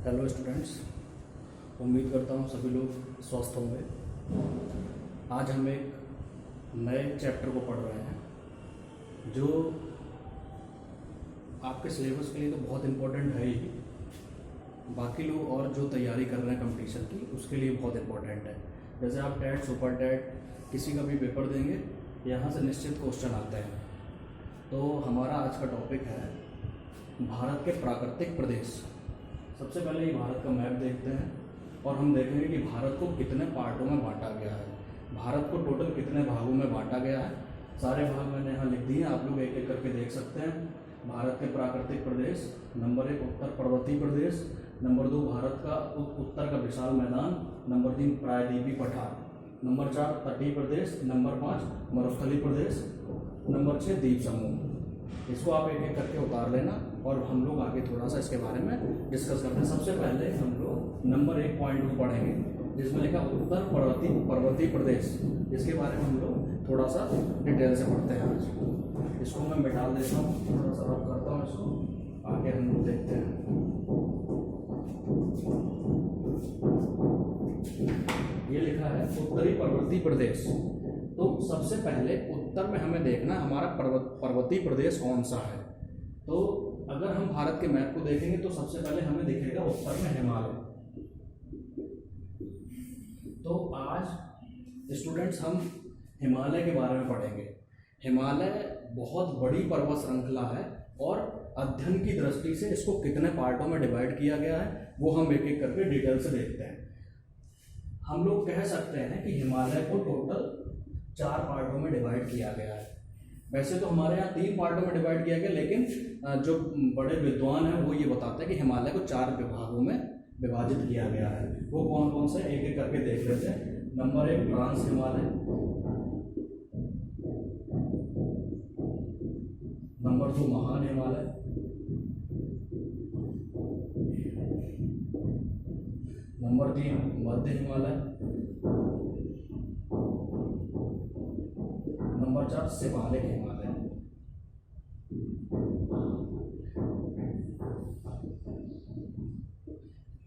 Hello students, उम्मीद करता हूँ सभी लोग स्वस्थ होंगे। आज हम एक नए चैप्टर को पढ़ रहे हैं जो आपके सिलेबस के लिए तो बहुत इम्पोर्टेंट है ही, बाकी लोग और जो तैयारी कर रहे हैं कंपटीशन की उसके लिए बहुत इम्पोर्टेंट है। जैसे आप टेट, सुपर टेट किसी का भी पेपर देंगे, यहाँ से निश्चित क्वेश्चन आते हैं। तो हमारा आज का टॉपिक है भारत के प्राकृतिक प्रदेश। सबसे पहले ये भारत का मैप देखते हैं और हम देखेंगे कि भारत को कितने पार्टों में बांटा गया है, भारत को टोटल कितने भागों में बांटा गया है। सारे भाग मैंने यहाँ लिख दिए, आप लोग एक एक करके देख सकते हैं। भारत के प्राकृतिक प्रदेश, नंबर 1 उत्तर पर्वतीय प्रदेश, नंबर 2 भारत का उत्तर का विशाल मैदान, नंबर 3 प्रायद्वीपीय पठार, नंबर 4 तटीय प्रदेश, नंबर 5 मरुस्थलीय प्रदेश, नंबर 6 द्वीप समूह। इसको आप एक एक करके उतार लेना और हम लोग आगे थोड़ा सा इसके बारे में डिस्कस करते हैं। सबसे पहले हम लोग नंबर 1.2 पढ़ेंगे जिसमें लिखा उत्तर पर्वतीय प्रदेश। इसके बारे में हम लोग थोड़ा सा डिटेल से पढ़ते हैं आज। इसको मैं मिटा देता हूँ, थोड़ा सा रब करता हूँ इसको, आगे हम लोग देखते हैं। ये लिखा है उत्तरी पर्वतीय प्रदेश। तो सबसे पहले उत्तर में हमें देखना हमारा पर्वतीय प्रदेश कौन सा है। तो अगर हम भारत के मैप को देखेंगे तो सबसे पहले हमें दिखेगा उत्तर में हिमालय। तो आज स्टूडेंट्स हम हिमालय के बारे में पढ़ेंगे। हिमालय बहुत बड़ी पर्वत श्रृंखला है और अध्ययन की दृष्टि से इसको कितने पार्टों में डिवाइड किया गया है वो हम एक एक करके डिटेल से देखते हैं। हम लोग कह सकते हैं कि हिमालय को टोटल 4 पार्टों में डिवाइड किया गया है। वैसे तो हमारे यहाँ 3 पार्टों में डिवाइड किया गया, लेकिन जो बड़े विद्वान हैं वो ये बताते हैं कि हिमालय को 4 विभागों में विभाजित किया गया है। वो कौन कौन से एक एक करके देख लेते हैं। नंबर 1 ट्रांस हिमालय, नंबर 2 महान हिमालय, नंबर 3 मध्य हिमालय, नंबर 4 शिवालिक हिमालय।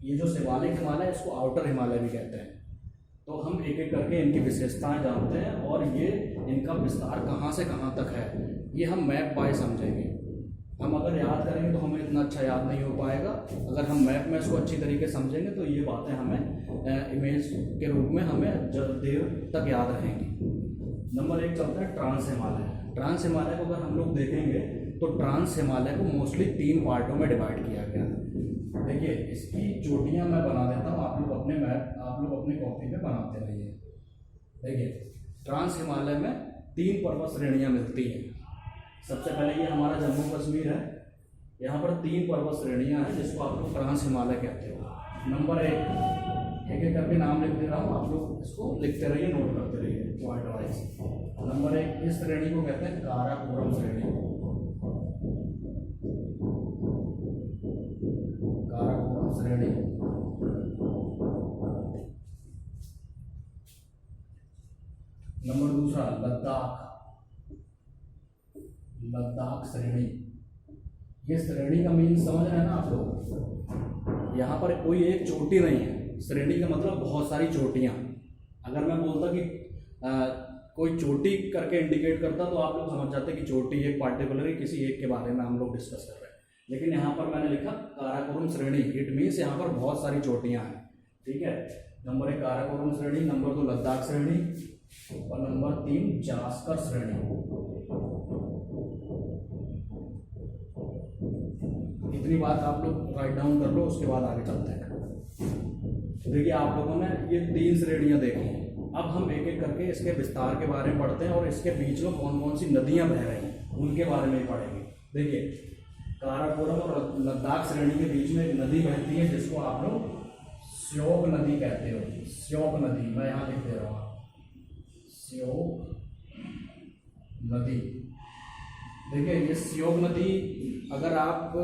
ये जो शिवालिक हिमालय इसको आउटर हिमालय भी कहते हैं। तो हम एक एक करके इनकी विशेषताएं जानते हैं और ये इनका विस्तार कहाँ से कहाँ तक है ये हम मैप बाय समझेंगे। हम अगर याद करेंगे तो हमें इतना अच्छा याद नहीं हो पाएगा। अगर हम मैप में इसको अच्छी तरीके से समझेंगे तो ये बातें हमें इमेज के रूप में हमें देर तक याद रहेंगी। नंबर 1 चलता है ट्रांस हिमालय। ट्रांस हिमालय को अगर हम लोग देखेंगे तो ट्रांस हिमालय को मोस्टली 3 पार्टों में डिवाइड किया गया है। देखिए इसकी चोटियां मैं बना देता हूँ, आप लोग अपनी कॉपी पे बनाते रहिए। देखिए ट्रांस हिमालय में 3 पर्वत श्रेणियां मिलती हैं। सबसे पहले ये हमारा जम्मू कश्मीर है, यहाँ पर 3 पर्वत श्रेणियां हैं जिसको आप लोग ट्रांस हिमालय कहते हो। नंबर 1 एक एक करके नाम लिख दे रहा हूँ, आप लोग इसको लिखते रहिए, नोट करते रहिए पॉइंट वाइज। नंबर 1 इस श्रेणी को कहते हैं काराकोरम श्रेणी। काराकोरम श्रेणी। नंबर 2 लद्दाख श्रेणी। ये श्रेणी का मीन समझ रहे हैं ना आप लोग। यहाँ पर कोई एक चोटी नहीं है, श्रेणी का मतलब बहुत सारी चोटियाँ। अगर मैं बोलता कि कोई चोटी करके इंडिकेट करता तो आप लोग समझ जाते कि चोटी एक पार्टिकुलर किसी एक के बारे में हम लोग डिस्कस कर रहे हैं। लेकिन यहाँ पर मैंने लिखा काराकोरम श्रेणी, इट मीन्स यहाँ पर बहुत सारी चोटियाँ हैं। ठीक है, नंबर 1 काराकोरम श्रेणी, नंबर 2 लद्दाख श्रेणी और नंबर 3 जास्कर श्रेणी। इतनी बात आप लोग राइट डाउन कर लो, उसके बाद आगे चलते हैं। देखिए आप लोगों ने ये 3 श्रेणियां देखी। अब हम एक एक करके इसके विस्तार के बारे में पढ़ते हैं और इसके बीच में कौन कौन सी नदियां बह रही हैं उनके बारे में पढ़ेंगे। देखिए काराकोरम और लद्दाख श्रेणी के बीच में एक नदी बहती है जिसको आप लोग श्योक नदी कहते हो। श्योक नदी मैं यहाँ लिख दे रहा हूँ, श्योक नदी। देखिए ये श्योक नदी, अगर आप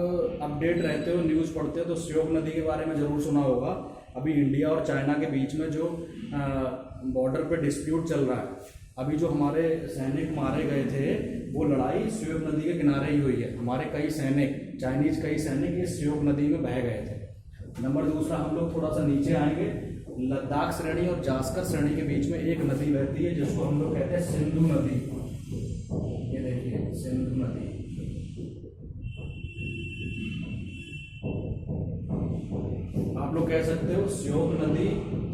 अपडेट रहते हो, न्यूज़ पढ़ते हो तो श्योक नदी के बारे में ज़रूर सुना होगा। अभी इंडिया और चाइना के बीच में जो बॉर्डर पे डिस्प्यूट चल रहा है, अभी जो हमारे सैनिक मारे गए थे वो लड़ाई श्योक नदी के किनारे ही हुई है। हमारे कई सैनिक, चाइनीज कई सैनिक ये श्योक नदी में बह गए थे। नंबर दूसरा हम लोग थोड़ा सा नीचे आएंगे, लद्दाख श्रेणी और जास्कर श्रेणी के बीच में एक नदी बहती है जिसको हम लोग कहते हैं सिंधु नदी। ये देखिए सिंधु नदी। आप लोग कह सकते हो श्योक नदी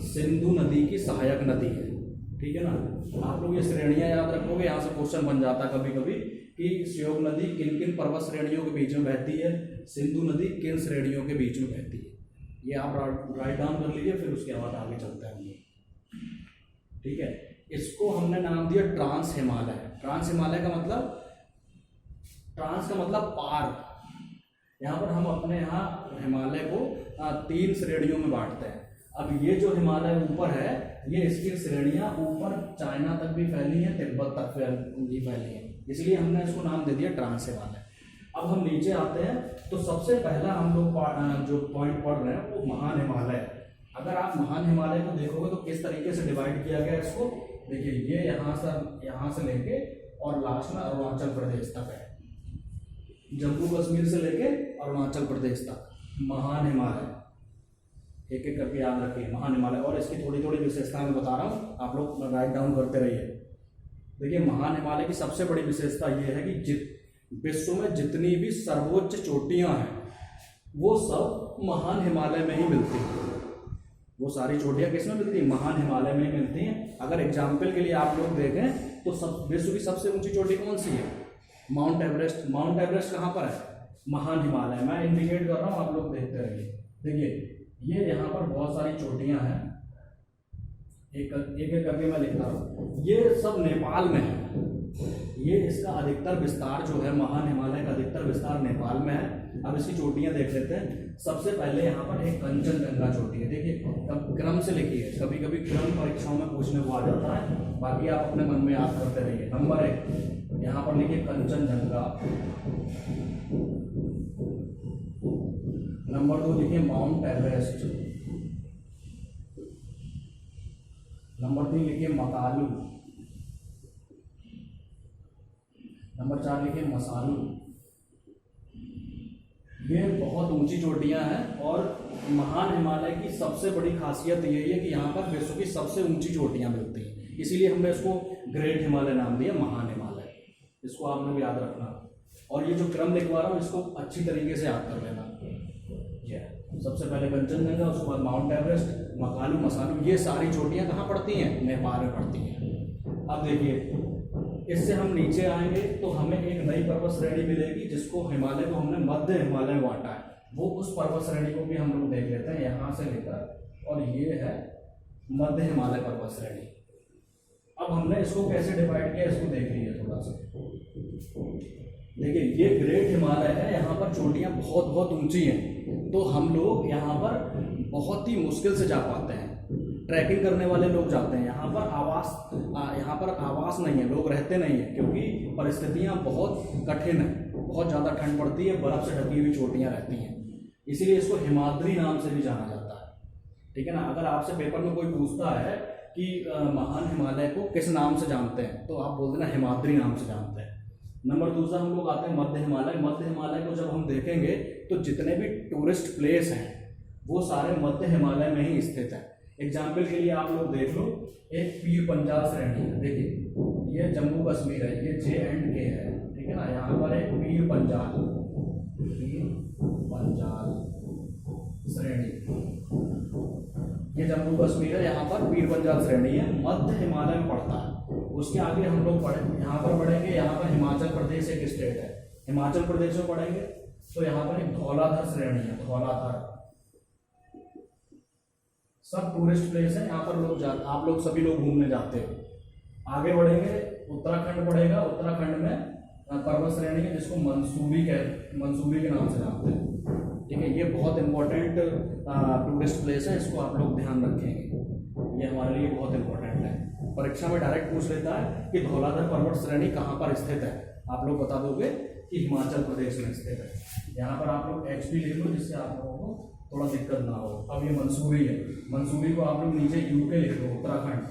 सिंधु नदी की सहायक नदी है, ठीक है ना। आप लोग ये श्रेणियां याद रखोगे, यहाँ से क्वेश्चन बन जाता है कभी कभी कि श्योक नदी किन किन पर्वत श्रेणियों के बीच में बहती है, सिंधु नदी किन श्रेणियों के बीच में बहती है। ये आप राइट डाउन कर लीजिए, फिर उसके बाद आगे चलते हैं हम लोग, ठीक है। इसको हमने नाम दिया ट्रांस हिमालय। ट्रांस हिमालय का मतलब, ट्रांस का मतलब पार। यहाँ पर हम अपने यहाँ हिमालय को 3 श्रेणियों में बांटते हैं। अब ये जो हिमालय ऊपर है, ये इसकी श्रेणियां ऊपर चाइना तक भी फैली हैं, तिब्बत तक भी फैली हैं, इसलिए हमने इसको नाम दे दिया ट्रांस हिमालय। अब हम नीचे आते हैं तो सबसे पहला हम लोग जो पॉइंट पढ़ रहे हैं वो महान हिमालय। अगर आप महान हिमालय को देखोगे तो किस तरीके से डिवाइड किया गया इसको, देखिए ये यहाँ से लेके और लास्ट में अरुणाचल प्रदेश तक है, जम्मू कश्मीर से लेके अरुणाचल प्रदेश तक महान हिमालय। एक एक करके याद रखिए महान हिमालय, और इसकी थोड़ी थोड़ी विशेषता मैं बता रहा हूँ, आप लोग राइट डाउन करते रहिए। देखिए महान हिमालय की सबसे बड़ी विशेषता ये है कि विश्व में जितनी भी सर्वोच्च चोटियां हैं वो सब महान हिमालय में ही मिलती हैं। वो सारी चोटियां किस में मिलती हैं? महान हिमालय में ही मिलती हैं। अगर एग्जाम्पल के लिए आप लोग देखें तो विश्व की सबसे ऊंची चोटी कौन सी है? Mount Everest. माउंट एवरेस्ट कहाँ पर है? महान हिमालय। मैं इंडिकेट कर रहा हूँ, आप लोग देखते रहिए। देखिए ये यहाँ पर बहुत सारी चोटियां हैं, एक एक करके मैं लिख रहा हूँ। ये सब नेपाल में है। ये इसका अधिकतर विस्तार जो है, महान हिमालय का अधिकतर विस्तार नेपाल में है। अब इसकी चोटियां देख लेते हैं। सबसे पहले यहाँ पर एक कंचनजंगा चोटी है। देखिए क्रम से लिखिए, कभी कभी क्रम परीक्षाओं में पूछने को आ जाता है, बाकी आप अपने मन में याद करते रहिए। नंबर 1 यहाँ पर लिखिए कंचनजंगा। नंबर 2 लिखिए माउंट एवरेस्ट। नंबर 3 लिखिए मकालू। नंबर 4 लिखिए मसालू। ये बहुत ऊंची चोटियां हैं और महान हिमालय की सबसे बड़ी खासियत यही है कि यहाँ पर विश्व की सबसे ऊंची चोटियां मिलती हैं, इसीलिए हमने इसको ग्रेट हिमालय नाम दिया, महान हिमालय। इसको आप लोग याद रखना। और ये जो क्रम लिखवा रहा हूँ इसको अच्छी तरीके से याद कर लेना। सबसे पहले कंचनजंगा, उसके बाद माउंट एवरेस्ट, मकालू, मसालू। ये सारी चोटियां कहाँ पड़ती हैं? नेपाल में पड़ती हैं। अब देखिए इससे हम नीचे आएंगे तो हमें एक नई पर्वत श्रेणी मिलेगी जिसको हिमालय को हमने मध्य हिमालय में बांटा है। वो उस पर्वत श्रेणी को भी हम लोग देख लेते हैं यहाँ से लेकर, और ये है मध्य हिमालय पर्वत श्रेणी। अब हमने इसको कैसे डिवाइड किया इसको देख लीजिए थोड़ा सा। देखिए ये ग्रेट हिमालय है, यहाँ पर चोटियाँ बहुत बहुत ऊंची हैं, तो हम लोग यहाँ पर बहुत ही मुश्किल से जा पाते हैं। ट्रैकिंग करने वाले लोग जाते हैं। यहाँ पर आवास नहीं है, लोग रहते नहीं हैं, क्योंकि परिस्थितियाँ बहुत कठिन है, बहुत ज़्यादा ठंड पड़ती है, बर्फ़ से ढकी हुई चोटियाँ रहती हैं, इसीलिए इसको हिमाद्री नाम से भी जाना जाता है। ठीक है ना। अगर आपसे पेपर में कोई पूछता है कि महान हिमालय को किस नाम से जानते हैं, तो आप बोल देना हिमाद्री नाम से जानते हैं। नंबर दूसरा हम लोग आते हैं मध्य हिमालय। मध्य हिमालय को जब हम देखेंगे तो जितने भी टूरिस्ट प्लेस हैं वो सारे मध्य हिमालय में ही स्थित है। एग्जाम्पल के लिए आप लोग देख लो, एक पीर पंजाल श्रेणी है। देखिए ये जम्मू कश्मीर है, ये J&K है, ठीक है ना। यहाँ पर एक पीर पंजाल श्रेणी, ये जम्मू कश्मीर है, यहाँ पर पीर पंजाल श्रेणी है, मध्य हिमालय में पड़ता है। उसके आगे हम लोग यहाँ पर पढ़ेंगे, यहाँ पर हिमाचल प्रदेश एक स्टेट है, हिमाचल प्रदेश में पढ़ेंगे तो यहाँ पर एक धौलाधर श्रेणी है, धौलाधर। सब टूरिस्ट प्लेस है, यहाँ पर आप लोग सभी लोग घूमने जाते हो। आगे बढ़ेंगे, उत्तराखंड पड़ेगा। उत्तराखंड में पर्वत श्रेणी है जिसको मंसूरी के नाम से जानते हैं। ठीक है, ये बहुत इंपॉर्टेंट टूरिस्ट प्लेस है, इसको आप लोग ध्यान रखेंगे, ये हमारे लिए बहुत इंपॉर्टेंट है। परीक्षा में डायरेक्ट पूछ लेता है कि धौलाधर पर्वत श्रेणी कहाँ पर स्थित है, आप लोग बता दोगे कि हिमाचल प्रदेश में स्थित है। यहाँ पर आप लोग HP ले लो जिससे आप लोगों को थोड़ा दिक्कत ना हो। अब ये मंसूरी है, मंसूरी को आप लोग नीचे UK लिख लो, उत्तराखंड।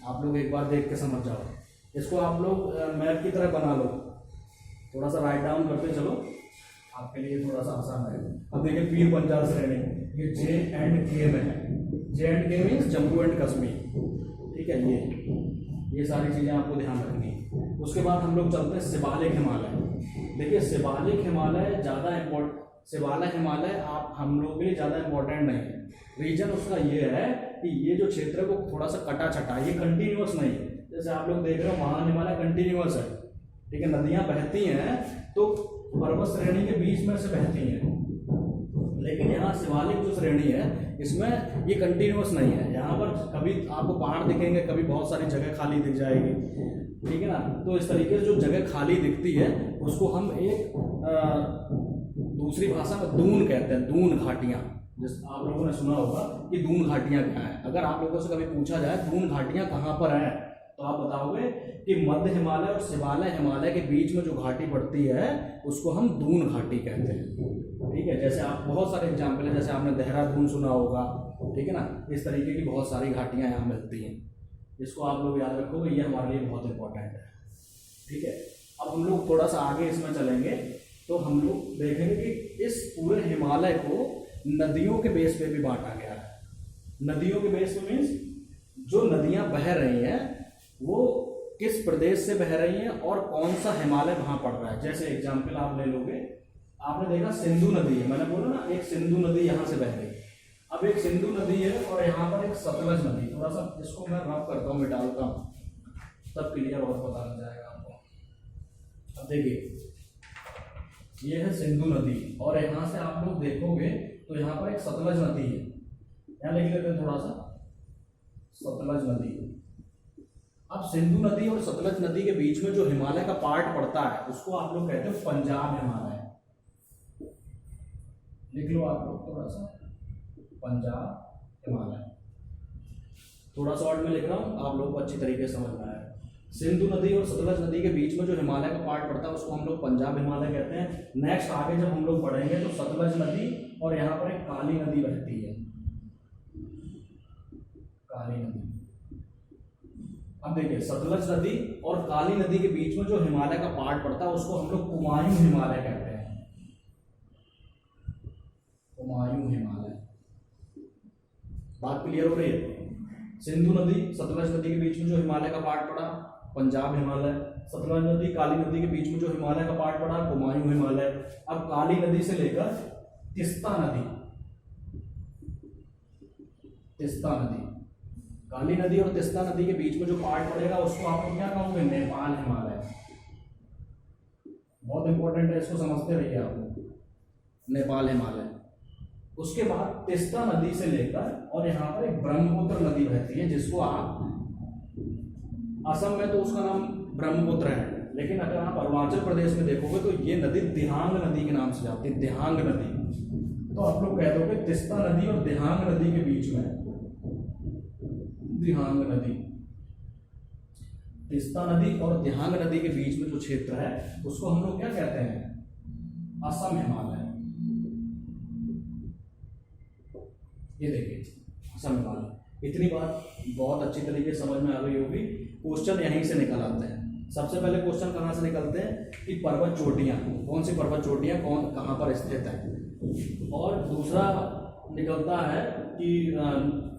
आप लोग एक बार देख के समझ जाओ। इसको आप लोग मैप की तरह बना लो, थोड़ा सा राइट डाउन करते चलो। आपके लिए थोड़ा सा आसान है। अब देखिए पीर पंजाल श्रेणी, ये J&K में है। J&K means Jammu and Kashmir, ठीक है। ये सारी चीज़ें आपको ध्यान रखनी है। उसके बाद हम लोग चलते हैं शिवालिक हिमालय। देखिए शिवालिक हिमालय ज़्यादा इम्पोर्टेंट, शिवालिक हिमालय आप हम लोग के लिए ज़्यादा इम्पोर्टेंट नहीं है। रीजन उसका ये है कि ये जो क्षेत्र है वो थोड़ा सा कटा छटा, ये कंटिन्यूअस नहीं है। जैसे आप लोग देख रहे हो महान हिमालय कंटिन्यूअस है, ठीक है, नदियाँ बहती हैं तो पर्वत श्रेणी के बीच में से बहती हैं। लेकिन यहाँ शिवालिक जो श्रेणी है इसमें ये कंटिन्यूअस नहीं है। यहाँ पर कभी आपको पहाड़ दिखेंगे, कभी बहुत सारी जगह खाली दिख जाएगी, ठीक है ना। तो इस तरीके से जो जगह खाली दिखती है उसको हम एक दूसरी भाषा में दून कहते हैं, दून घाटियाँ। जैसे आप लोगों ने सुना होगा कि दून घाटियाँ क्या है। अगर आप लोगों से कभी पूछा जाए दून घाटियाँ कहाँ पर हैं तो आप बताओगे कि मध्य हिमालय और शिवालय हिमालय के बीच में जो घाटी पड़ती है उसको हम दून घाटी कहते हैं, ठीक है। जैसे आप बहुत सारे एग्जाम्पल है, जैसे आपने देहरादून सुना होगा, ठीक है ना। इस तरीके की बहुत सारी घाटियाँ यहाँ मिलती हैं। इसको आप लोग याद रखोगे, ये हमारे लिए बहुत इंपॉर्टेंट है, ठीक है। अब हम लोग थोड़ा सा आगे इसमें चलेंगे तो हम लोग देखेंगे कि इस पूरे हिमालय को नदियों के बेस पे भी बांटा गया है। नदियों के बेस पे मीन्स जो नदियाँ बह रही हैं वो किस प्रदेश से बह रही हैं और कौन सा हिमालय वहाँ पड़ रहा है। जैसे एग्जाम्पल आप ले लोगे, आपने देखा सिंधु नदी है, मैंने बोला ना एक सिंधु नदी यहाँ से बह रही है। अब एक सिंधु नदी है और यहाँ पर एक सतलज नदी, थोड़ा सा इसको मैं रब करता हूँ, मिटालता हूँ, तब क्लियर और पता लग जाएगा आपको। अब देखिए ये है सिंधु नदी और यहाँ से आप लोग देखोगे तो यहाँ पर एक सतलज नदी है, यहाँ लिख लेते हैं थोड़ा सा, सतलज नदी। अब सिंधु नदी और सतलज नदी के बीच में जो हिमालय का पार्ट पड़ता है उसको आप लोग कहते हैं पंजाब हिमालय। लिख लो आप लोग थोड़ा सा, पंजाब हिमालय। थोड़ा सा वर्ड में लिख रहा हूँ, आप लोग को अच्छी तरीके से समझ में आएगा। सिंधु नदी और सतलज नदी के बीच में जो हिमालय का पार्ट पड़ता है उसको हम लोग पंजाब हिमालय कहते हैं। नेक्स्ट आगे जब हम लोग पढ़ेंगे तो सतलज नदी और यहाँ पर एक काली नदी बहती है, काली नदी। अब देखिए सतलज नदी और काली नदी के बीच में जो हिमालय का पार्ट पड़ता है उसको हम लोग कुमायूं हिमालय कहते हैं, कुमायूं हिमालय। बात क्लियर हो रही है? सिंधु नदी सतलज नदी के बीच में जो हिमालय का पार्ट पड़ा पंजाब हिमालय, सतलज नदी काली नदी के बीच में जो हिमालय का पार्ट पड़ा कुमायूं हिमालय। अब काली नदी से लेकर तिस्ता नदी, तिस्ता नदी, काली नदी और तिस्ता नदी के बीच में जो पार्ट पड़ेगा उसको आप लोग क्या कहोगे? नेपाल हिमालय। बहुत इंपॉर्टेंट है, इसको समझते रहिए आप, नेपाल हिमालय। उसके बाद तिस्ता नदी से लेकर और यहाँ पर एक ब्रह्मपुत्र नदी बहती है जिसको आप असम में तो उसका नाम ब्रह्मपुत्र है, लेकिन अगर आप अरुणाचल प्रदेश में देखोगे तो ये नदी दिहांग नदी के नाम से जाती है, दिहांग नदी। तो आप लोग कह दोगे तिस्ता नदी और दिहांग नदी के बीच में, दिहांग नदी, तिस्ता नदी और दिहांग नदी के बीच में जो क्षेत्र है उसको हम लोग क्या कहते हैं? असम हिमालय। ये देखिए असम हिमालय। इतनी बात बहुत अच्छी तरीके से समझ में आ गई होगी। क्वेश्चन यहीं से निकल आते हैं। सबसे पहले क्वेश्चन कहाँ से निकलते हैं कि पर्वत चोटियाँ, कौन सी पर्वत चोटियाँ कहाँ पर स्थित है। और दूसरा निकलता है कि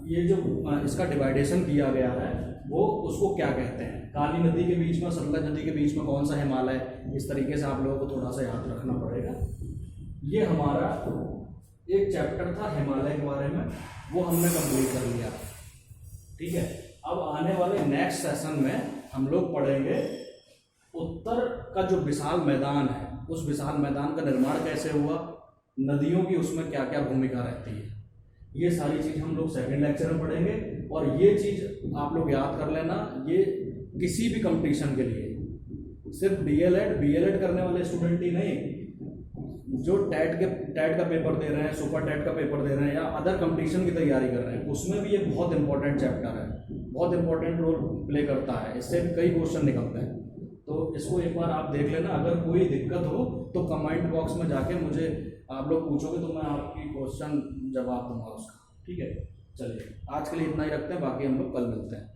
ये जो इसका डिवाइडेशन किया गया है वो उसको क्या कहते हैं। काली नदी के बीच में सतलज नदी के बीच में कौन सा हिमालय, इस तरीके से आप लोगों को थोड़ा सा याद रखना पड़ेगा। ये हमारा एक चैप्टर था हिमालय के बारे में, वो हमने कंप्लीट कर लिया, ठीक है। अब आने वाले नेक्स्ट सेशन में हम लोग पढ़ेंगे उत्तर का जो विशाल मैदान है, उस विशाल मैदान का निर्माण कैसे हुआ, नदियों की उसमें क्या क्या भूमिका रहती है। ये सारी चीज़ हम लोग सेकंड लेक्चर में पढ़ेंगे। और ये चीज़ आप लोग याद कर लेना, ये किसी भी कंपटीशन के लिए, सिर्फ डीएलएड करने वाले स्टूडेंट ही नहीं, जो टेट का पेपर दे रहे हैं, सुपर टेट का पेपर दे रहे हैं या अदर कंपटीशन की तैयारी कर रहे हैं, उसमें भी ये बहुत इंपॉर्टेंट चैप्टर है, बहुत इंपॉर्टेंट रोल प्ले करता है। इससे भी कई क्वेश्चन निकलते हैं, तो इसको एक बार आप देख लेना। अगर कोई दिक्कत हो तो कमेंट बॉक्स में जाके मुझे आप लोग पूछोगे तो मैं आपकी क्वेश्चन जवाब दूंगा उसका, ठीक है। चलिए आज के लिए इतना ही रखते हैं, बाकी हम लोग कल मिलते हैं।